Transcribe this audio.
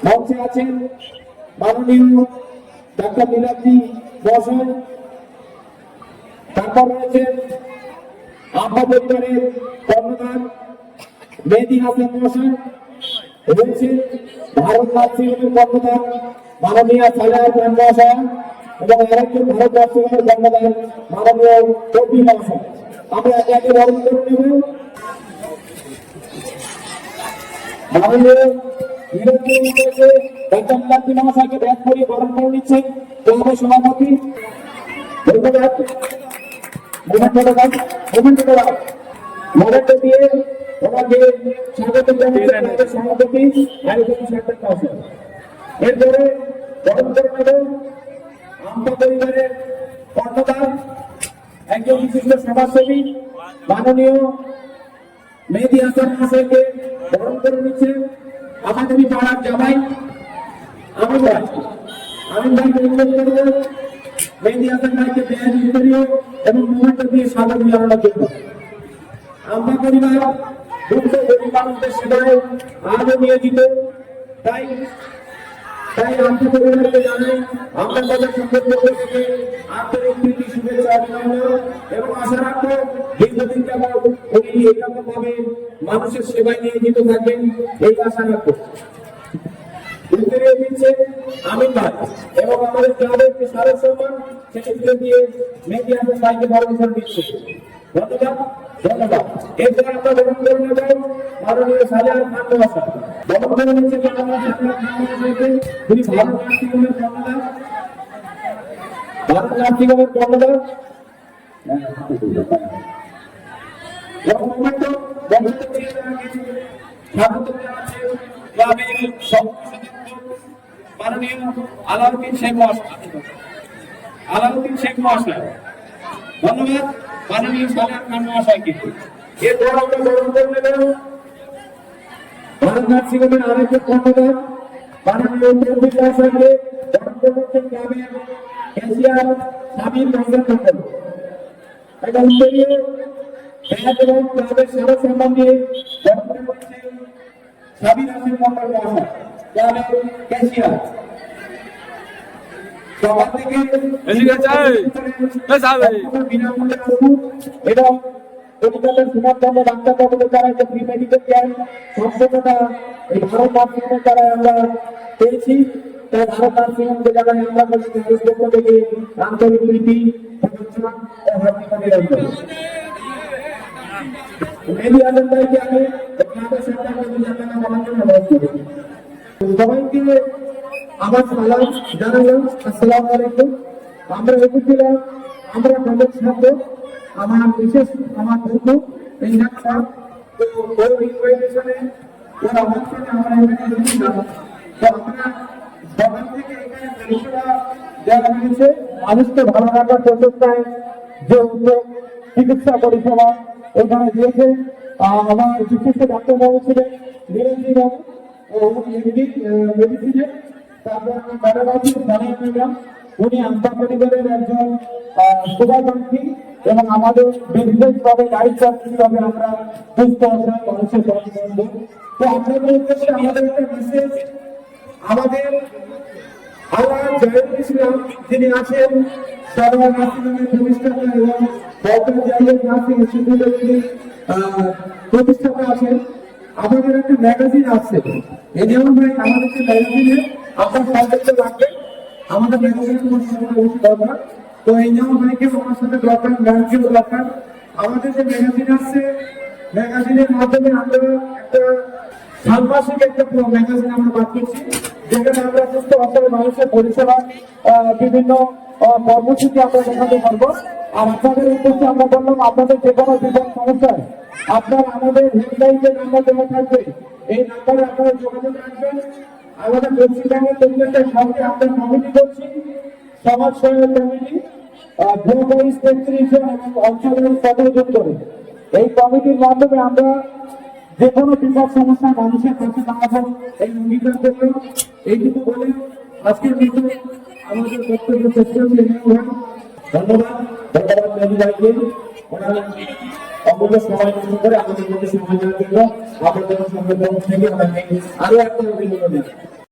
মঞ্চে আছেন মাননীয় ডাক্তার নীলাদ্রি মহাশয়, তারপর রয়েছেন আব্বা পরিবারের কর্ণধার মেহেদী হাসান মহাশয়, রয়েছেন ভারত নার্সিংহোমের কর্ণধার মাননীয় সালেহা খান মহাশয় এবং আরেকজন ভারত নার্সিংহোমের কর্ণধার মাননীয় কবি মহাশয়। আমরা একে একে বরণ করে নেব। মাননীয় ডাক্তার নীলাদ্রি মহাশয়কে ব্যাগ করিয়ে বরণ করে নিচ্ছেন ক্লাবের সভাপতি। ধন্যবাদ। মোমেন্ট দিয়ে ওনাকে স্বাগত জানাচ্ছেন সভাপতি এরপরে বরণ করে নেব আমতা পরিবারের কর্ণধার একজন বিশিষ্ট সমাজসেবী মাননীয় মেহেদী হাসান মহাশয়কে বরণ করে নিচ্ছেন আমাদের পাড়ার জামাই আমিন ভাইকে অনুরোধ করব মেহেদী হাসান ভাইকে দেয়াল করিয়ে এবং মোমেন্ট দিয়ে স্বাগত জানানোর জন্য। আমরা পরিবার দুঃখ গরিব মানুষদের সেবায় আজও নিয়োজিত, তাই আমরা পরিবারকে জানাই আমরা তাদের সংগঠন থেকে আন্তরিক প্রীতি শুভেচ্ছা অভিনন্দন এবং আশা রাখবো দীর্ঘদিন যাবত উনি এরকম ভাবে মানুষের সেবায় নিয়োজিত থাকবেন এই আশা রাখবো। আমিন ভাই এবং আমাদের ক্লাবের যে সারা সম্মান সেটা দিয়ে মেহেদী হাসান ভাইকে বরণ করে দিচ্ছে। ধন্যবাদ। এরপর আমরা বরণ করে নেব মাননীয় সালেহা খান মহাশয়। বরণ করে নিচ্ছে তিনি ভারত নার্সিংহোমের কর্ণধার মাননীয় আলাউদ্দিন শেখ মহাশয়। ধন্যবাদ মাননীয় সালেহা খান মহাশয়কে। এরপর আমরা বরণ করে নেব ভারত নার্সিংহোমের আরেকজন কর্ণধার মাননীয় কবি মহাশয়কে। বরণ করছেন গ্রামের এশিয়ার স্বামীর মন্ত্রণ এবং উত্তরীয় ব্যাগ এবং ক্লাবের সারা সম্মান দিয়ে বরণ করছেন স্বামী নাসির মন্ডল মহাশয় ক্লাবের ক্যাশিয়ার। সবার থেকে এবং কলকাতার সুনামধন্য ডাক্তারবাবুদের দ্বারা যে ফ্রি মেডিকেল ক্যাম্প সম্পূর্ণটা এই ভারত নার্সিংহোমের দ্বারা আমরা পেয়েছি, তাই ভারত নার্সিংহোমকে জানাই আমরা পক্ষ থেকে আন্তরিক প্রীতি শুভেচ্ছা ও হার্দিক অভিনন্দন। মেহেদী হাসান ভাইকে আমি ক্লাবের সম্পাদক জানানো বলার জন্য অনুরোধ করি। সবাইকে আমার সালাম জানালাম, আসসালামু আলাইকুম। আমরা এসেছিলাম, আমরা কলেজ ছাত্র, আমার বিশেষ আমার বন্ধু এই ডাক্তার, তো ওর ইনভাইটেশনে ওর আমন্ত্রণে আমরা এখানে এসেছিলাম। তো আমরা সকাল থেকে এখানে পরিষেবা দেওয়া হয়েছে মানুষকে ভালো রাখার প্রচেষ্টায় যে উদ্যোগ চিকিৎসা পরিষেবা এখানে দিয়েছে। আমার বিশিষ্ট ডাক্তারবাবু ছিলেন নীলাদ্রি বাবু মেডিসিনের, তারপর ম্যাডাম উনি আমতা পরিবারের একজন শুভাকাঙ্ক্ষী এবং আমাদের বিশেষভাবে দায়িত্ব কিভাবে আমরা সুস্থ মানুষের বন্ধু। তো আপনাদের উদ্দেশ্যে আমাদের একটা মেসেজ, আমাদের আল্লাহ জাহিদুল ইসলাম যিনি আছেন সারা নার্সিংহোমের প্রতিষ্ঠাতা এবং ডক্টর জাহিদ নার্সিং ইনস্টিটিউটের যিনি প্রতিষ্ঠাতা আছেন, আমাদের একটা ম্যাগাজিন আছে, এই যেমন ভাই আমাদের যে ম্যাগাজিনে আপনার সন্তুষ্ট লাগবে, আমাদের ম্যাগাজিনে কোনো সময় অবশ্যই দরকার। তো এই যেমন ভাইকে আমার সাথে দরকার, ম্যামকেও দরকার। আমাদের যে ম্যাগাজিন আছে, ম্যাগাজিনের মাধ্যমে আমরা একটা ষান্মাসিক একটা ম্যাগাজিন আমরা বার করছি, যেখানে আমরা সুস্থ অঞ্চলের মানুষের পরিষেবা বিভিন্ন কর্মসূচি আমরা দেখাতে পারবো। আর আপনাদের উদ্দেশ্যে আমরা বললাম, আপনাদের যে কোনো বিপদ সমস্যায় আপনার আমাদের হেল্পলাইন যে নাম্বার দেওয়া থাকবে, এই নাম্বারে আপনারা যোগাযোগ রাখবেন। আমাদের পশ্চিমবঙ্গের প্রত্যেকটা সঙ্গে আমরা কমিটি করছি, সমাজ সহায়ক কমিটি, ব্লক ওয়াইজ 33 জন এবং অঞ্চল ওয়াইজ 17 জন করে। এই কমিটির মাধ্যমে আমরা যে কোনো বিপদ সমস্যায় মানুষের পাশে দাঁড়াবো এই অঙ্গীকার করলো। এইটুকু বলে আজকের মতো আমাদের বক্তব্য শেষ করছি। ধন্যবাদ মেহদি ভাইকে, ওনার অমূল্য সময় নষ্ট করে আমাদের মধ্যে সময় দেওয়ার জন্য আপনাদের সঙ্গে থেকে আমি আরো একটা অভিনন্দন জানাই।